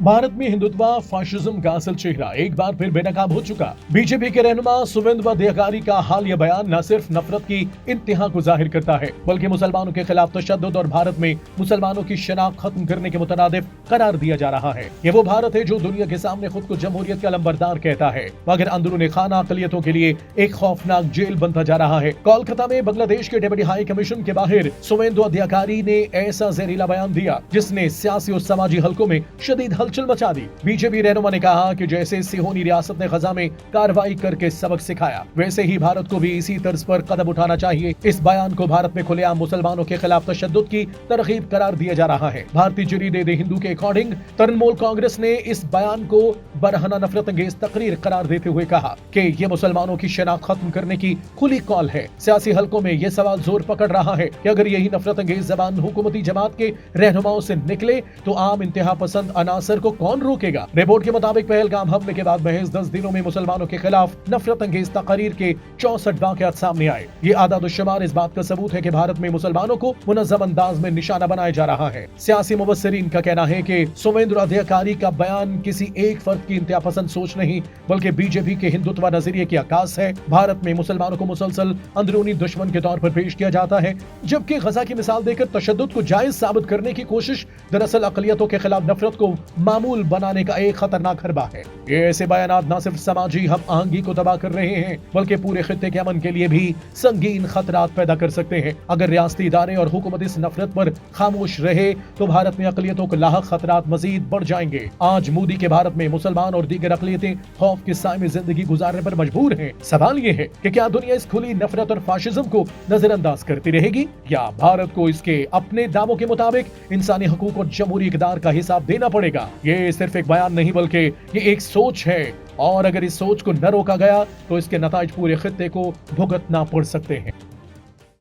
भारत में हिंदुत्व फाशिज्म का असल चेहरा एक बार फिर बेनकाब हो चुका। बीजेपी के रहनुमा शुवेंदु अधिकारी का हालिया बयान न सिर्फ नफरत की इंतहा को जाहिर करता है, बल्कि मुसलमानों के खिलाफ तशद्दुद और भारत में मुसलमानों की शनाख्त खत्म करने के मुतरादिफ करार दिया जा रहा है। ये वो भारत है जो दुनिया के सामने खुद को जमहूरियत का अलंबरदार कहता है, मगर अंदरूनी खाना अकलियतों के लिए एक खौफनाक जेल बनता जा रहा है। कोलकाता में बांग्लादेश के डिप्टी हाई कमीशन के बाहर शुवेंदु अधिकारी ने ऐसा जहरीला बयान दिया जिसने सियासी और समाजी हलकों में शदीद हलचल मचा दी। बीजेपी रहनुमा ने कहा कि जैसे सिहोनी रियासत ने गजा में कार्रवाई करके सबक सिखाया, वैसे ही भारत को भी इसी तर्ज पर कदम उठाना चाहिए। इस बयान को भारत में खुलेआम मुसलमानों के खिलाफ तशद्दुद की तरगीब करार दिया जा रहा है। भारतीय जरीदे द हिंदू के अकॉर्डिंग तृणमूल कांग्रेस ने इस बयान को बरहना नफरत अंगेज तकरीर करार देते हुए कहा कि ये मुसलमानों की शनाख्त खत्म करने की खुली कॉल है। सियासी हलकों में यह सवाल जोर पकड़ रहा है कि अगर यही नफरत अंगेज जबान हुकूमती जमात के रहनुमाओं से निकले तो आम इंतहा पसंद अनासर को कौन रोकेगा। रिपोर्ट के मुताबिक पहलगाम हमले के बाद महज 10 दिनों में मुसलमानों के खिलाफ नफरत अंगेज तकरीर के 64 वाकयात सामने आए। ये आदाद-ओ-शुमार इस बात का सबूत है कि भारत में मुसलमानों को मुनज़्ज़म अंदाज में निशाना बनाया जा रहा है। सियासी मुबस्सिरीन का कहना है कि शुवेंदु अधिकारी का बयान किसी एक फर्द की इंतहा पसंद सोच नहीं, बल्कि बीजेपी के हिंदुत्व नजरिए की अक्कास है। भारत में मुसलमानों को मुसलसल अंदरूनी दुश्मन के तौर पर पेश किया जाता है, जबकि गजा की मिसाल देकर तशद्दुद को जायज साबित करने की कोशिश दरअसल अकलियतों के खिलाफ नफरत को मामूल बनाने का एक खतरनाक हरबा है। ये ऐसे बयानात न सिर्फ समाजी हम आहंगी को तबाह कर रहे हैं, बल्कि पूरे खित्ते के अमन के लिए भी संगीन खतरात पैदा कर सकते हैं। अगर रियासती इदारे और हुकूमत इस नफरत पर खामोश रहे तो भारत में अकलियतों को लाहक खतरात मजीद बढ़ जाएंगे। आज मोदी के भारत में मुसलमान और दीगर अकलियतें खौफ के साए में जिंदगी गुजारने पर मजबूर हैं। सवाल ये है कि क्या दुनिया इस खुली नफरत और फाशिज्म को नजरअंदाज करती रहेगी, या भारत को इसके अपने दावों के मुताबिक इंसानी हकूक और जमहूरी इक़दार का हिसाब देना पड़ेगा। ये सिर्फ एक बयान नहीं, बल्कि ये एक सोच है, और अगर इस सोच को न रोका गया तो इसके नताइज पूरे खित्ते को भुगतना पड़ सकते हैं।